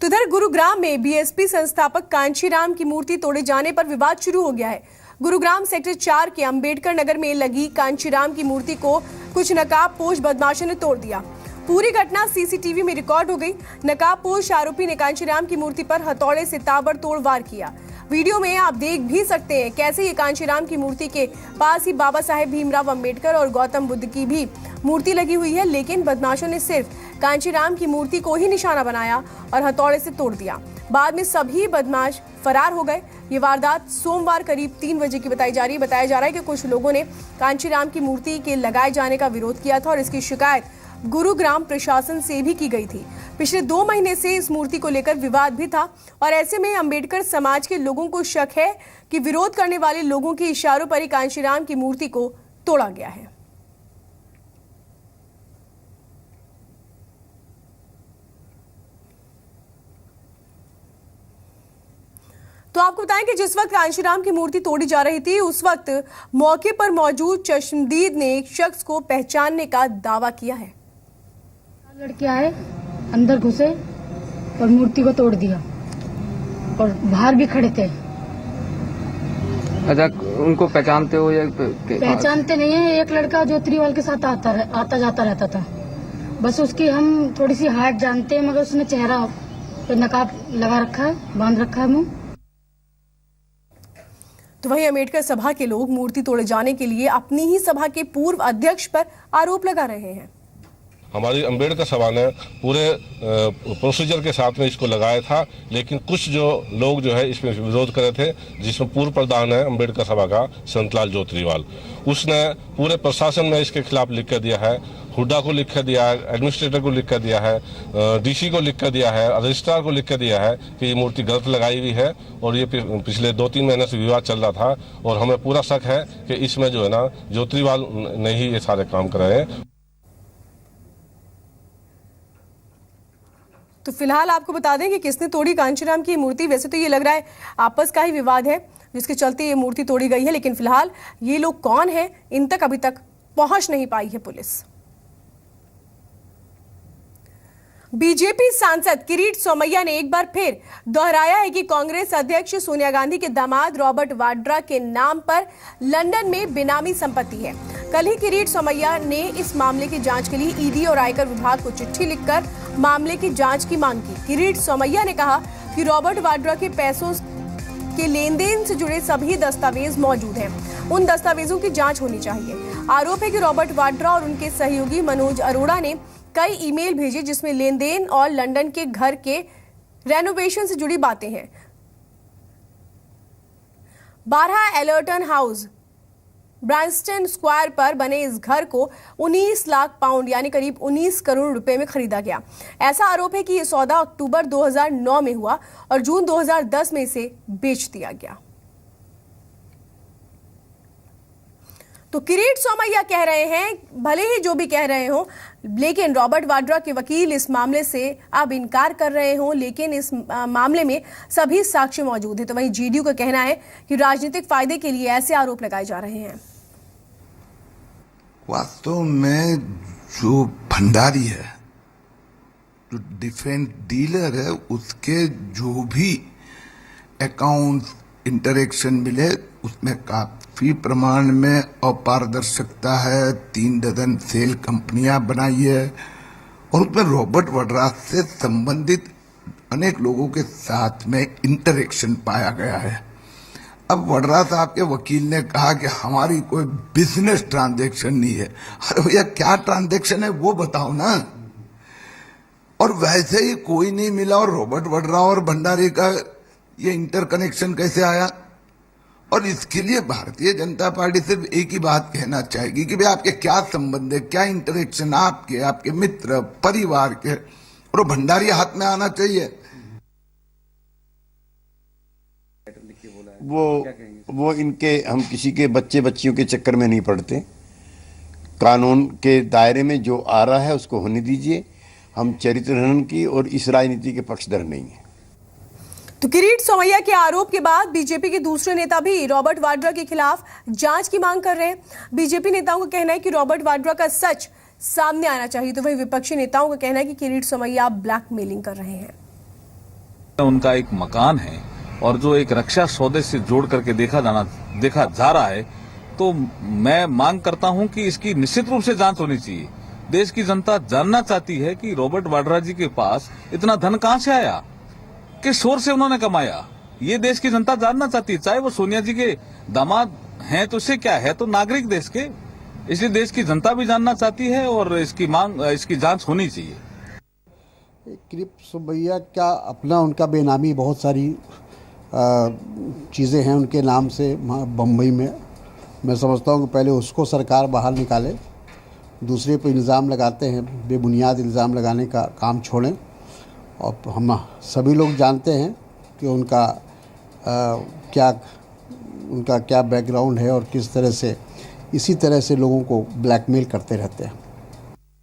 तो इधर गुरुग्राम में बीएसपी संस्थापक कांचीराम की मूर्ति तोड़े जाने पर विवाद शुरू हो गया है। गुरुग्राम सेक्टर 4 के अंबेडकर नगर में लगी कांचीराम की मूर्ति को कुछ नकाबपोश बदमाशों ने तोड़ दिया। पूरी घटना सीसीटीवी में रिकॉर्ड हो गई। नकाबपोश आरोपी ने कांचीराम की मूर्ति पर हथौड़े से ताबड़तोड़ वार किया। वीडियो में आप देख भी सकते हैं कैसे ये कांचीराम की मूर्ति के पास ही बाबा साहेब भीमराव अंबेडकर और गौतम बुद्ध की भी मूर्ति लगी हुई है, लेकिन बदमाशों ने सिर्फ कांचीराम की मूर्ति को ही निशाना बनाया और हथौड़े से तोड़ दिया। बाद में सभी बदमाश फरार हो गए। ये वारदात सोमवार करीब 3 बजे की बताई जा रही है। बताया जा रहा है कि कुछ लोगों ने कांचीराम की मूर्ति के लगाए जाने का विरोध किया था और इसकी शिकायत गुरुग्राम प्रशासन से भी की गई थी। पिछले 2 महीने से इस मूर्ति को लेकर विवाद भी था और ऐसे में अंबेडकर समाज के लोगों को शक है कि विरोध करने वाले लोगों के इशारों पर ही कांचीराम की मूर्ति को तोड़ा गया है। तो आपको बताएं कि जिस वक्त कांचीराम की मूर्ति तोड़ी जा रही थी, उस वक्त मौके पर मौजूद चश्मदीद ने एक शख्स को पहचानने का दावा किया है। लड़के आए, अंदर घुसे और मूर्ति को तोड़ दिया और बाहर भी खड़े थे। अच्छा, उनको पहचानते हो या पहचानते नहीं है। एक लड़का ज्योतिवाल के साथ आता जाता रहता था। बस उसकी हम थोड़ी सी हाइट जानते हैं, मगर उसने चेहरा पे नकाब लगा रखा है, बांध रखा है मुंह। तो वहीं अम्बेडकर सभा के लोग मूर्ति तोड़े जाने के लिए अपनी ही सभा के पूर्व अध्यक्ष पर आरोप लगा रहे हैं। हमारी अम्बेडकर सभा ने पूरे प्रोसीजर के साथ में इसको लगाया था, लेकिन कुछ जो लोग जो है इसमें विरोध कर रहे थे, जिसमें पूर्व प्रधान है अम्बेडकर सभा का संतलाल ज्योतिवाल, उसने पूरे प्रशासन में इसके खिलाफ लिख कर दिया है। हुड्डा को लिख कर दिया है, एडमिनिस्ट्रेटर को लिख कर दिया है, डीसी को लिख कर दिया है, रजिस्ट्रार को लिख कर दिया है कि ये मूर्ति गलत लगाई हुई है और ये पिछले 2-3 महीने से विवाद चल रहा था और हमें पूरा शक है कि इसमें जो है ना ज्योतिवाल ने ही ये सारे काम कराए हैं। तो फिलहाल आपको बता दें कि किसने तोड़ी कांचीराम की मूर्ति। वैसे तो ये लग रहा है आपस का ही विवाद है जिसके चलते ये मूर्ति तोड़ी गई है, लेकिन फिलहाल ये लोग कौन है, इन तक अभी तक पहुंच नहीं पाई है पुलिस। बीजेपी सांसद किरीट सोमैया ने एक बार फिर दोहराया है कि कांग्रेस अध्यक्ष सोनिया गांधी के दामाद रॉबर्ट वाड्रा के नाम पर लंदन में बेनामी संपत्ति है। कल ही किरीट सोमैया ने इस मामले की जांच के लिए ईडी और आयकर विभाग को चिट्ठी लिखकर मामले की जांच की मांग की। किरीट सोमैया ने कहा कि रॉबर्ट वाड्रा के पैसों के लेन देन से जुड़े सभी दस्तावेज मौजूद हैं, उन दस्तावेजों की जांच होनी चाहिए। आरोप है कि रॉबर्ट वाड्रा और उनके सहयोगी मनोज अरोड़ा ने कई ईमेल भेजे जिसमें लेन देन और लंदन के घर के रेनोवेशन से जुड़ी बातें हैं। 12 एलर्टन हाउस ब्रांस्टन स्क्वायर पर बने इस घर को 19 लाख पाउंड यानी करीब 19 करोड़ रुपए में खरीदा गया। ऐसा आरोप है कि यह सौदा अक्टूबर 2009 में हुआ और जून 2010 में इसे बेच दिया गया। तो किरीट सोमैया कह रहे हैं, भले ही जो भी कह रहे हो, लेकिन रॉबर्ट वाड्रा के वकील इस मामले से अब इनकार कर रहे हो, लेकिन इस मामले में सभी साक्ष्य मौजूद है। तो वहीं जीडीयू का कहना है कि राजनीतिक फायदे के लिए ऐसे आरोप लगाए जा रहे हैं। वास्तव में जो भंडारी है, जो डिफेंस डीलर है, उसके जो भी अकाउंट इंटरेक्शन मिले उसमें काफी प्रमाण में अपारदर्शिता है। 3 डजन सेल कंपनियां बनाई है और उसमें रॉबर्ट वाड्रा से संबंधित अनेक लोगों के साथ में इंटरेक्शन पाया गया है। अब वाड्रा साहब के वकील ने कहा कि हमारी कोई बिजनेस ट्रांजैक्शन नहीं है। अरे भैया, क्या ट्रांजैक्शन है वो बताओ ना। और वैसे ही कोई नहीं मिला और रॉबर्ट वाड्रा और भंडारी का ये इंटरकनेक्शन कैसे आया। और इसके लिए भारतीय जनता पार्टी सिर्फ एक ही बात कहना चाहेगी कि भाई आपके क्या संबंध है, क्या इंटरेक्शन आपके, आपके मित्र, परिवार के, और भंडारी हाथ में आना चाहिए। वो इनके, हम किसी के बच्चे बच्चियों के चक्कर में नहीं पड़ते। कानून के दायरे में जो आ रहा है उसको होने दीजिए। हम चरित्र हनन की और इस राजनीति के पक्षधर नहीं है। तो किरीट सोमैया के आरोप के बाद बीजेपी के दूसरे नेता भी रॉबर्ट वाड्रा के खिलाफ जांच की मांग कर रहे हैं। बीजेपी नेताओं का कहना है कि रॉबर्ट वाड्रा का सच सामने आना चाहिए। तो वहीं विपक्षी नेताओं का कहना है कि किरीट सोमैया ब्लैकमेलिंग कर रहे हैं। उनका एक मकान है और जो एक रक्षा सौदे से जोड़ करके देखा जा रहा है, तो मैं मांग करता हूं कि इसकी निश्चित रूप से जांच होनी चाहिए। देश की जनता जानना चाहती है कि रॉबर्ट वाड्रा जी के पास इतना धन कहां से आया, किस सोर्स से उन्होंने कमाया। ये देश की जनता जानना चाहती है। चाहे वो सोनिया जी के दामाद हैं तो इससे क्या है, तो नागरिक देश के, इसलिए देश की जनता भी जानना चाहती है और इसकी जांच होनी चाहिए। क्रिप सुबैया का अपना उनका बेनामी बहुत सारी चीज़ें हैं उनके नाम से बम्बई में। मैं समझता हूँ कि पहले उसको सरकार बाहर निकाले, दूसरे पे इल्ज़ाम लगाते हैं, बेबुनियाद इल्ज़ाम लगाने का काम छोड़ें। और हम सभी लोग जानते हैं कि उनका क्या बैकग्राउंड है और किस तरह से इसी तरह से लोगों को ब्लैकमेल करते रहते हैं।